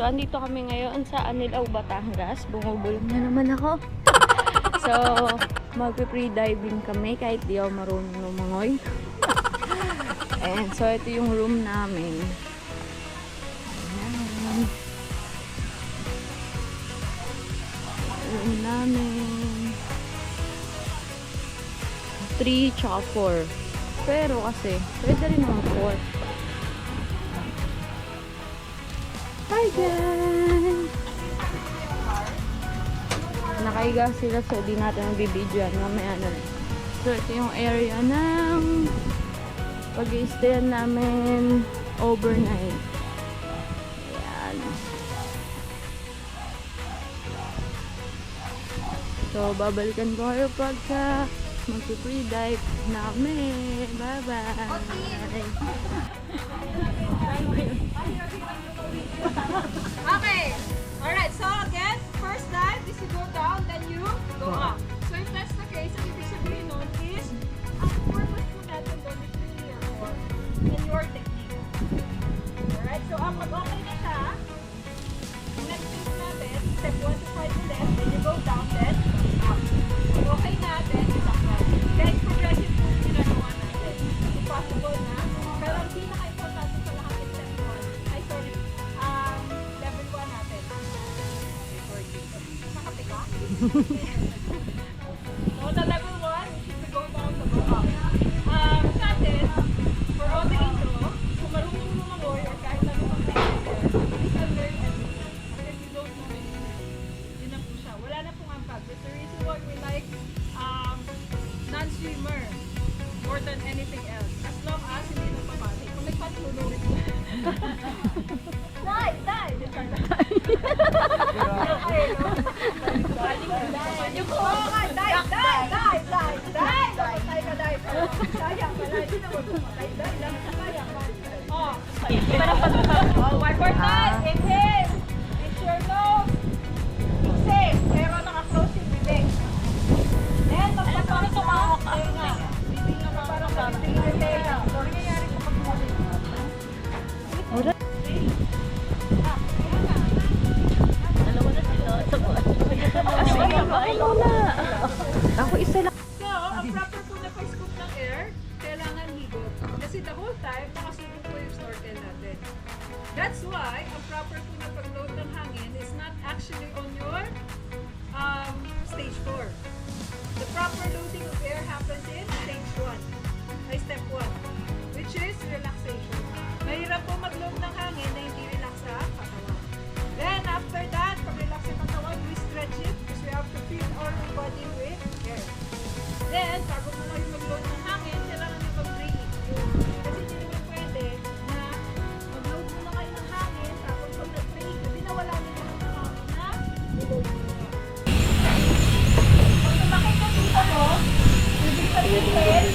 andito kami ngayon sa Anilao, Batangas. Bumubulong na naman ako. So, magpe-free-diving kami kahit di ako marunong lumangoy. And so, ito yung room namin. Ayan. Room namin. 3 tsaka 4. Pero kasi, pwede rin naman 4. Hi guys! Nakaiga sila so di natin magbibidyoan mamaya na. So ito yung area ng pag-i-stayan namin overnight. Ayan. So babalikan ko kayo pagka mag-free dive namin. Bye-bye! Okay. Alright, so again, first dive is you go down, then you go up. So if that's the case, ang ibig sabihin nun is, ang purpose po natin doon is really your core in your technique. Alright, so pag okay na siya, next thing natin, step 1 to 5 to left, then you go down, then up. Pag okay na, then you back up. Then progressive po yung ginagawa natin. If possible na, pero ang pinaka-importante sa lahat is step 1. Ay, sorry. Level 1 natin. Nakapit ka? So, the level 1, which is to go down, to go up. Sa atin, for all the intro, kung marunong lumangoy or kahit ano pang technique there, you can learn everything. But if you don't know anything, yun na po siya. Wala na pong ampag. That's the reason why we like non-swimmer more than anything else. As long as hindi nagpapasok. Kung nagpatulog, dive! Dive! One more time. Inhale. Reach your nose. Exhale. Pero naka-close yung bibig. Then, magpapang tumawak ka. Bibig na parang bibig na tenga. So, nangyayari sa pag-muli. Ako isa lang. So, ang proper po na pag-scoop ng air, kailangan higop. Kasi the whole time, nakasunod po yung snorkel natin. That's why, ang proper po na pag-load ng hangin is not actually on your stage 4. The proper loading of air happens in stage 1, ay step 1, which is relaxation. Mahirap po mag-load ng hangin na hindi relax sa katawan. Then, after that, pag-relax sa katawan, we stretch it because we have to fill our body with air. Then, bago mo na yung mag-load ng hangin, kailangan nyo mag-breathe. Kasi hindi naman pwede na mag-load mo na kayo ng hangin, tapos pag nag-breathe, hindi nawala nyo naman ng hangin na i-load mo na. Pag tumakit ka dito mo, ibig sabihin,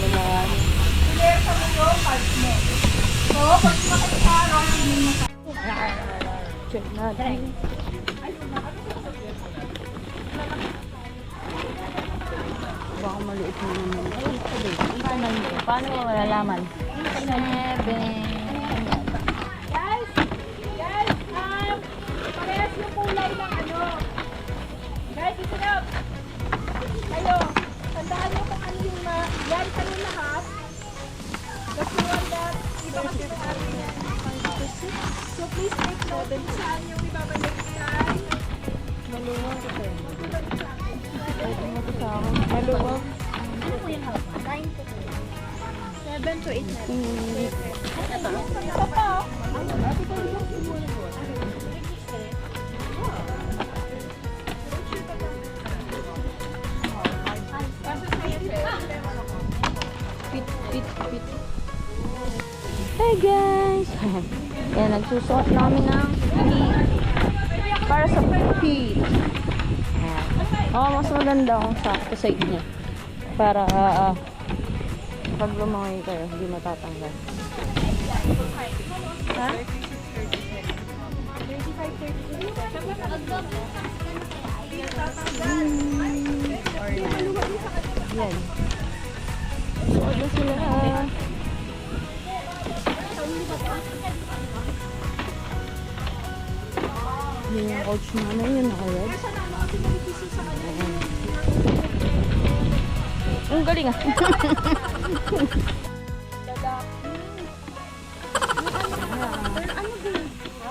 clear sa mo yung pulse mo. So, pag tumakit ka, rocking mo ka. Check natin. Baka maliit na naman. Paano mo malalaman? 7. Guys, parehas yung kulay ng ano. Guys, listen up. Kayo, tandaan nyo kung ano yung yan kayo lahat. That's the one that iba kasi ng ating yan. So please take note kung saan yung ibabalik kay Maluwag ito. Pwede mo ito sa akin. Maluwag. Ano po yung hawak? 9 to 7 to 8 na. isa pa. Pit. Hey guys! Yan, nagsusuot na kami ng para sa pit. Mas maganda kung sakto sa inyo. Para pag lumangoy kayo, hindi matatanggal. Ha? 35. Yan. Suot na sila. Yung coach namin, yun naka-red. Kaya siya naman kasi nagkisi sa kanya. Ang galing ah.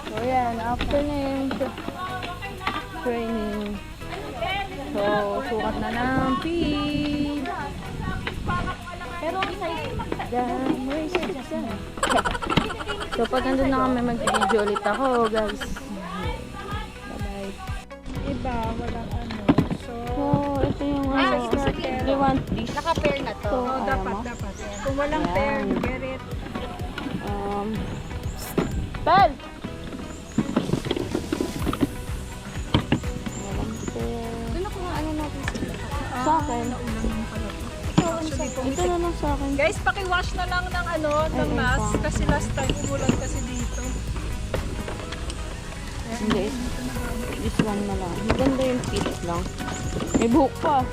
So yan, after na yung training. So, sukat na ng feed. Pero may siya dyan. So, pag nandun na kami, mag-video ulit ako, guys. Bye-bye. Iba, walang ano. So, So, ito yung ano. They want this. Naka-pair na to. So, oh, dapat. Kung walang Yan. pair, get it. Pel! Walang pair. Doon ako nga ano natin sila. Sa akin. Ito na lang sa akin. Guys, paki-wash na lang ng ano, ng Ay, mask. pa. Kasi last time, umulan kasi dito. Hindi. This one na lang. Maganda yung fit lang. May buhok pa.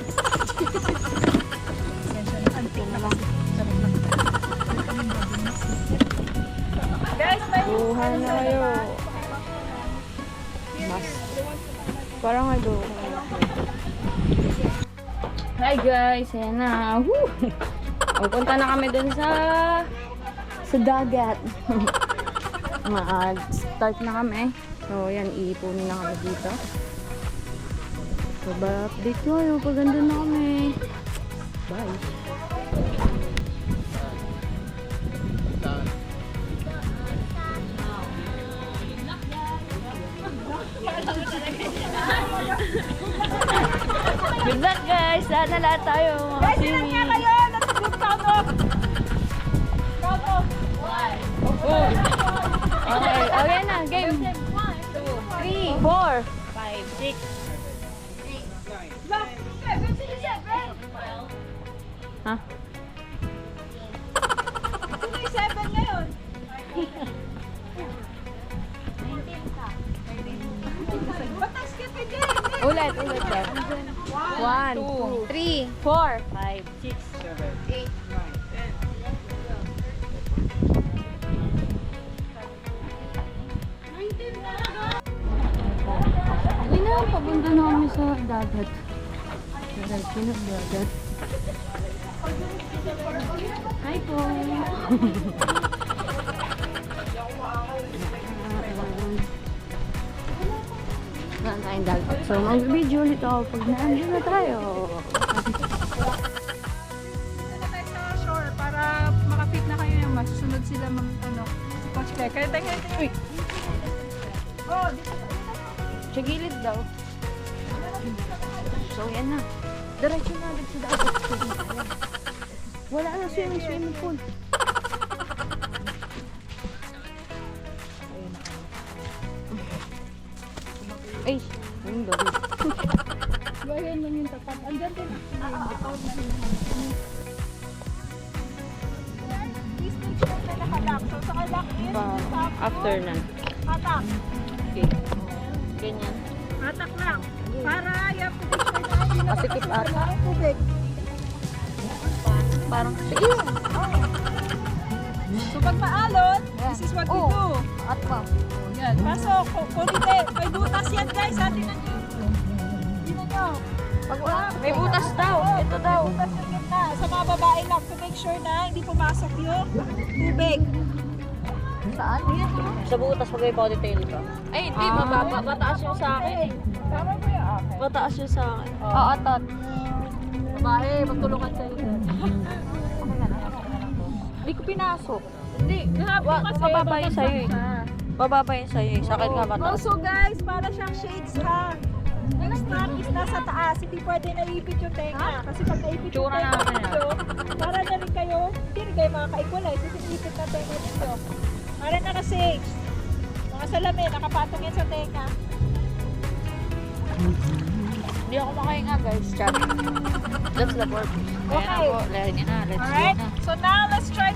Ito na lang. Guys, may Buhay na kayo. Mas. Parang ay buhok. Hi guys, ayan na. Woo! Pupunta na kami dun sa dagat. Mag-start na kami. So, yan, iipunin na kami dito. So, ba-update ko kayo pag andun na kami. Bye. Good luck guys! Sana lahat tayo makasimi. Let's go count off. Count off. Okay, okay na. Game. 3, 4, 5, 6. Ha? Sino yung 7 ngayon? Batas ka pa din. Ulit daw. 1, 2, 3, 4, 5, 6, 7, 8. Hindi na, papunta na kami sa dagat. Diretso na dagat. Hi po! Saan tayong dagat? So, mag-video ulit ako pag na-andun na tayo. Dito na tayo sa shore para makapit na kayo yung masusunod sila mag ano. Si Coach Claire. Kaya tayo. Uy! Oh, dito. Sa gilid daw. So, yan na. Diretso na agad sa dagat. Wala na swimming pool. Ay, yung doon. Ayan lang yung tapat. Andyan din. Please make sure na nakalock. So, sa lock in, stop, After na. hatak. Okay. Ganyan. Hatak lang. Para yung position na hindi Masikip nakakasulat ng tubig. Parang, sige. So, pag maalon, this is what we do. At pa. Yan. Pasok. Kulite. May butas yan, guys. Atin na nyo. Tingnan nyo. May butas daw. Ito daw. Butas yung gitna. Sa mga babae lang. To make sure na hindi pumasok yung tubig. Saan? Sa butas pag may body tail ka. Ay, hindi. Mababa. Mataas yung sa akin. Tama ba yung akin? Mataas yung sa akin. Oo, tot. Babae, magtulungan sa'yo. Hindi ko pinasok. Hindi. Kahapon kasi. Mababa yung sa'yo eh. Mababa yung sa'yo eh. Sa akin nga mataas. Also guys, para siyang shades ha. Yung strap is nasa taas. Hindi pwede naipit yung tenga. Kasi pag naipit yung Tsura tenga namin, dito, para na rin kayo, hindi rin kayo makaka-equalize. Kasi ipit na tenga dito. Para naka-shades. Mga salamin, nakapatong yan sa tenga. Hindi ako makahinga guys. Chat. That's the purpose. Kaya na Okay. po. Lahat niya na. Let's go Alright? na. So now, let's try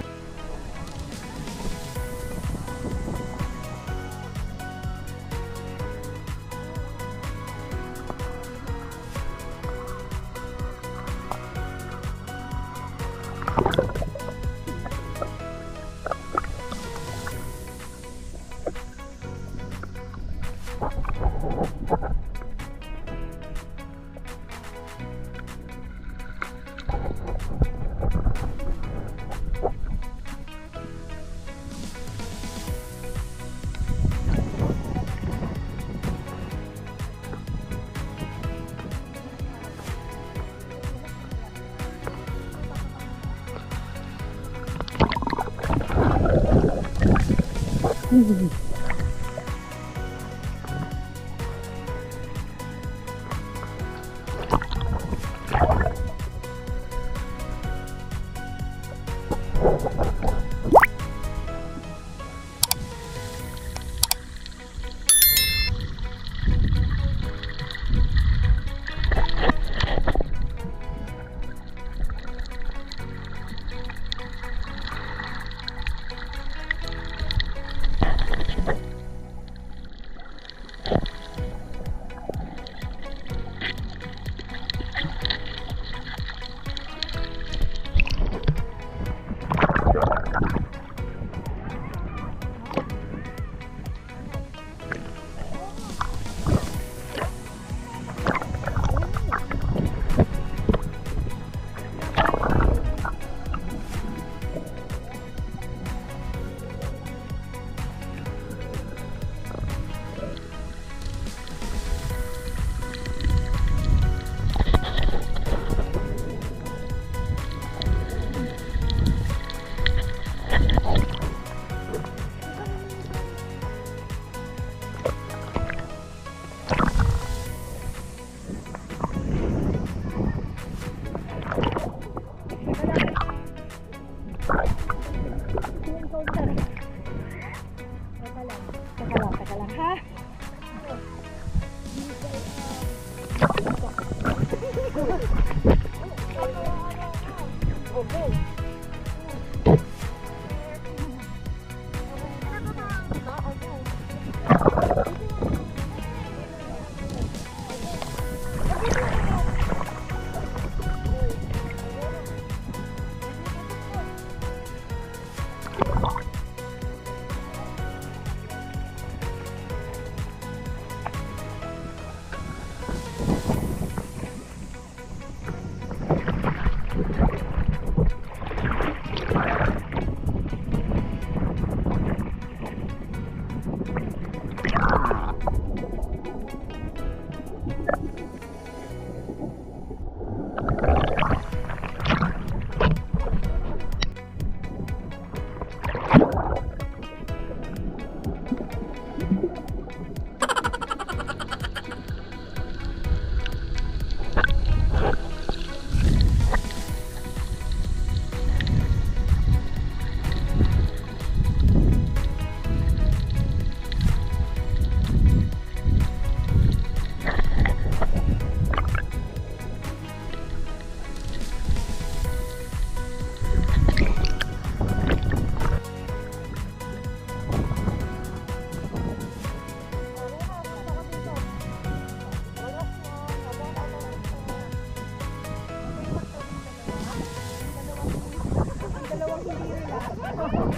Teka lang ha.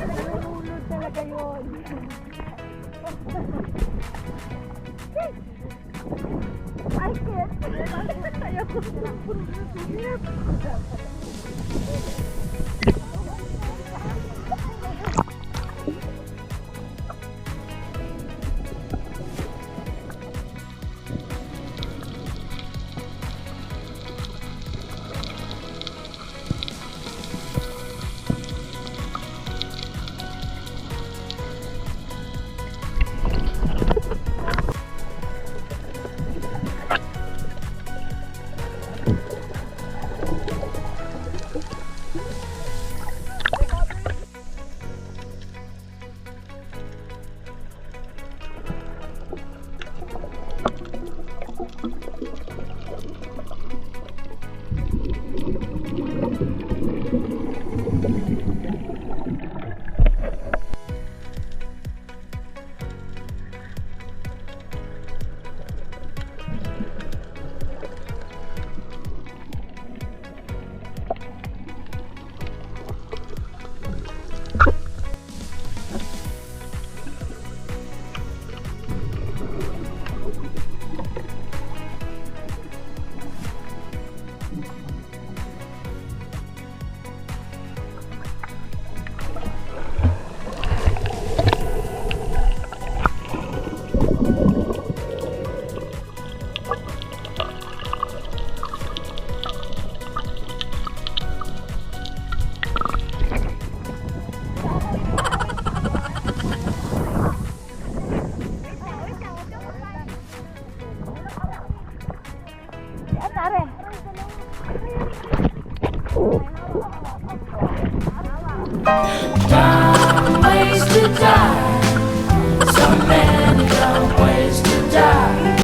Nalulunod talaga yun. I Atare. Dumb ways to die. So many dumb ways to die.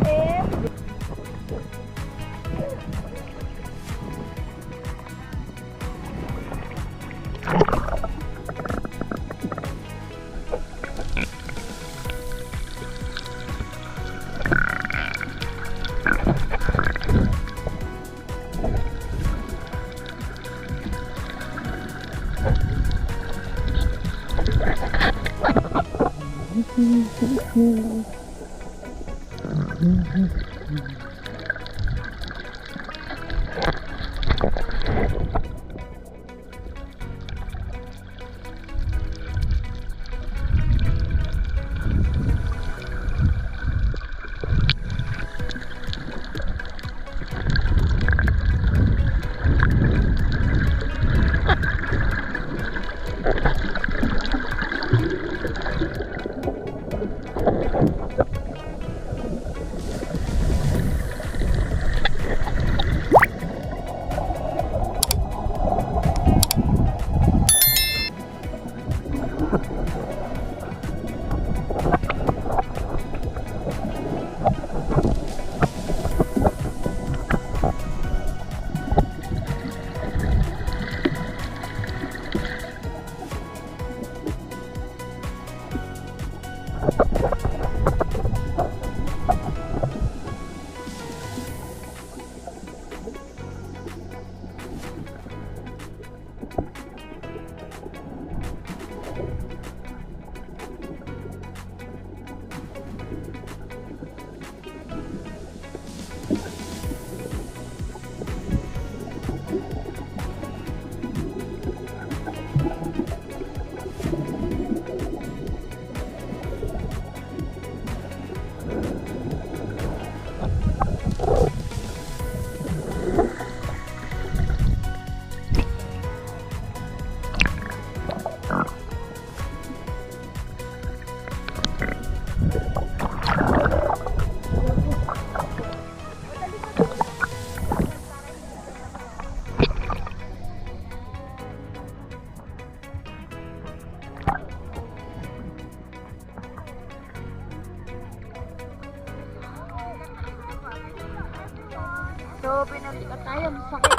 So, pinalikat tayo. Masakit.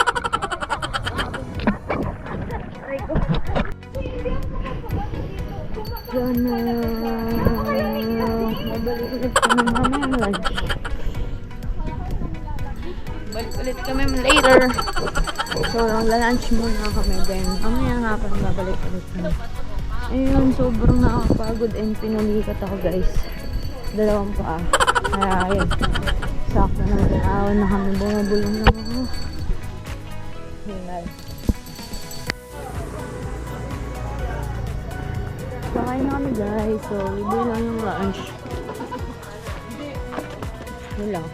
Aray ko. Yan na. Mabalik ulit kami mamaya lunch. Balik ulit kami later. So, lunch muna kami. Then, mamaya nga pa babalik ulit kami. Ayun, sobrang nakakapagod and pinalikat ako guys. Dalawang paa. Kaya, ayun. Sakto na mag-awan na kami. Bumabulong na ako. Hingal. Pakain na kami guys. So, libre lang yung lunch. Yun lang.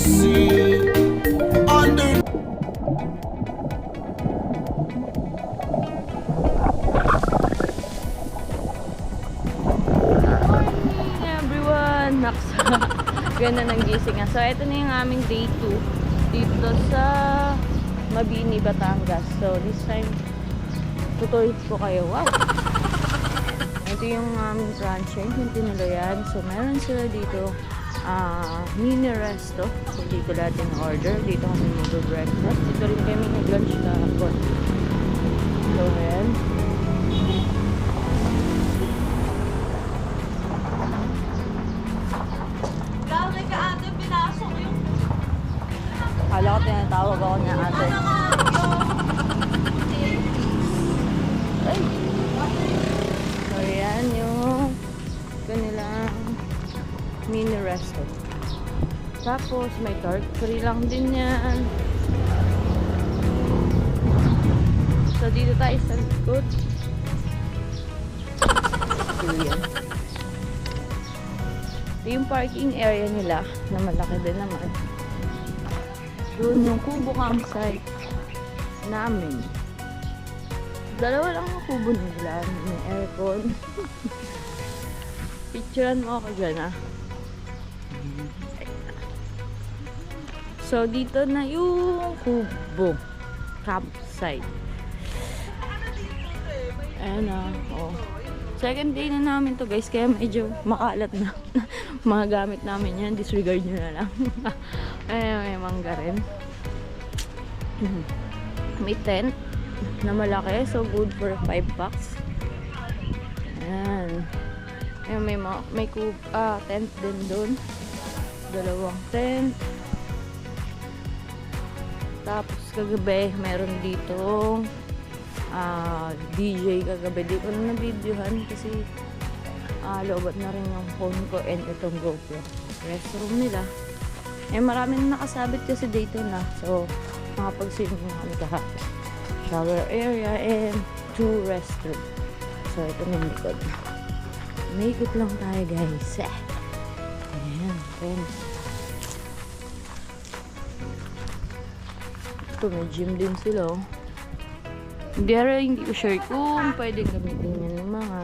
sea. Under Morning everyone! Naksa. Ganda ng gising nga. So, ito na yung aming day 2 dito sa Mabini, Batangas. So, this time, tutuloy ko kayo. Wow! Ito yung aming franchise, yung tinulayan. So, meron sila dito mini resto. So, dito lahat yung order. Dito kami mag-breakfast. Dito rin kami nag-lunch kahapon. So, ayan. Kala ko tinatawag ako niya ate. Ay! So, yan yung kanilang mini resto. Tapos, may tart. Free lang din yan. So, dito tayo sa likod. So, yan. Ito yung parking area nila na malaki din naman. Doon yung kubo campsite namin. Dalawa lang ang kubo nila. May aircon. Picturean mo ako dyan ah. So dito na yung kubo campsite. Ayan ah. Oh. Second day na namin to guys. Kaya medyo makalat na. Mga gamit namin yan. Disregard nyo na lang. Ayan, may mangga rin. May tent na malaki. So, good for 5 bucks. Ayan. Ayan, may tent din doon. Dalawang tent. Tapos, kagabi, meron ditong DJ kagabi. Di ko na na-videohan kasi lobat na rin yung phone ko and itong GoPro. Restroom nila. Eh, marami na nakasabit kasi dito na. So, makapag-swimming na kami kahapon. Shower area and 2 restroom. So, ito na yung likod. May ikot lang tayo, guys. Ayan. Then, ito, may gym din sila. Hindi ko sure kung pwede gamitin yan ng mga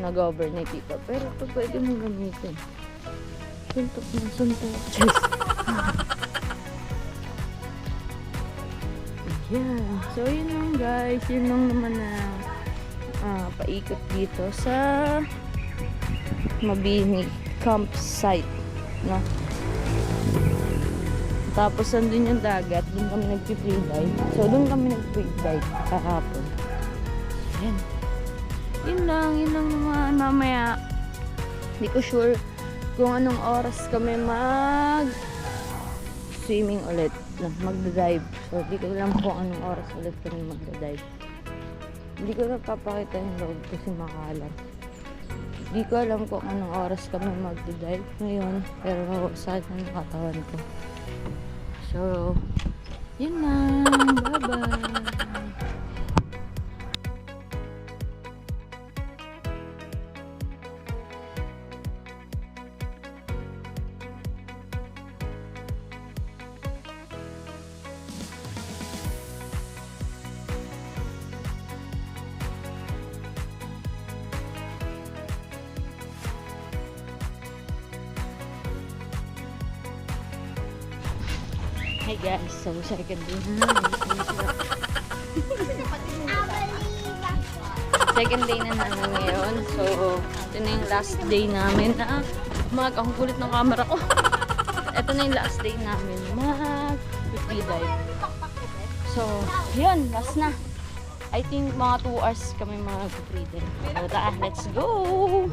nag-overnight dito. Pero ito pwede mong gamitin. Suntok na suntok. Cheers! Yeah. So, yun lang guys. Yun lang naman na paikot dito sa Mabini campsite. No? Tapos, andun yung dagat. Doon kami nag-free dive. So, doon kami nag-free dive kahapon. Yan. Yun lang naman. Mamaya, hindi ko sure kung anong oras kami mag-swimming ulit. Mag-dive. So, hindi ko alam kung anong oras ulit kami mag-dive. Hindi ko napapakita yung loob kasi makalam. Hindi ko alam kung anong oras kami mag-dive ngayon. Pero, saan ang katawan ko. So, yun lang. Bye-bye. Hi guys, so second day na second day na namin ngayon. So, ito na yung last day namin na ang kulit ng camera ko. Ito na yung last day namin mag-free dive. So, yun, last na. I think mga 2 hours kami mag-free dive. So, let's go!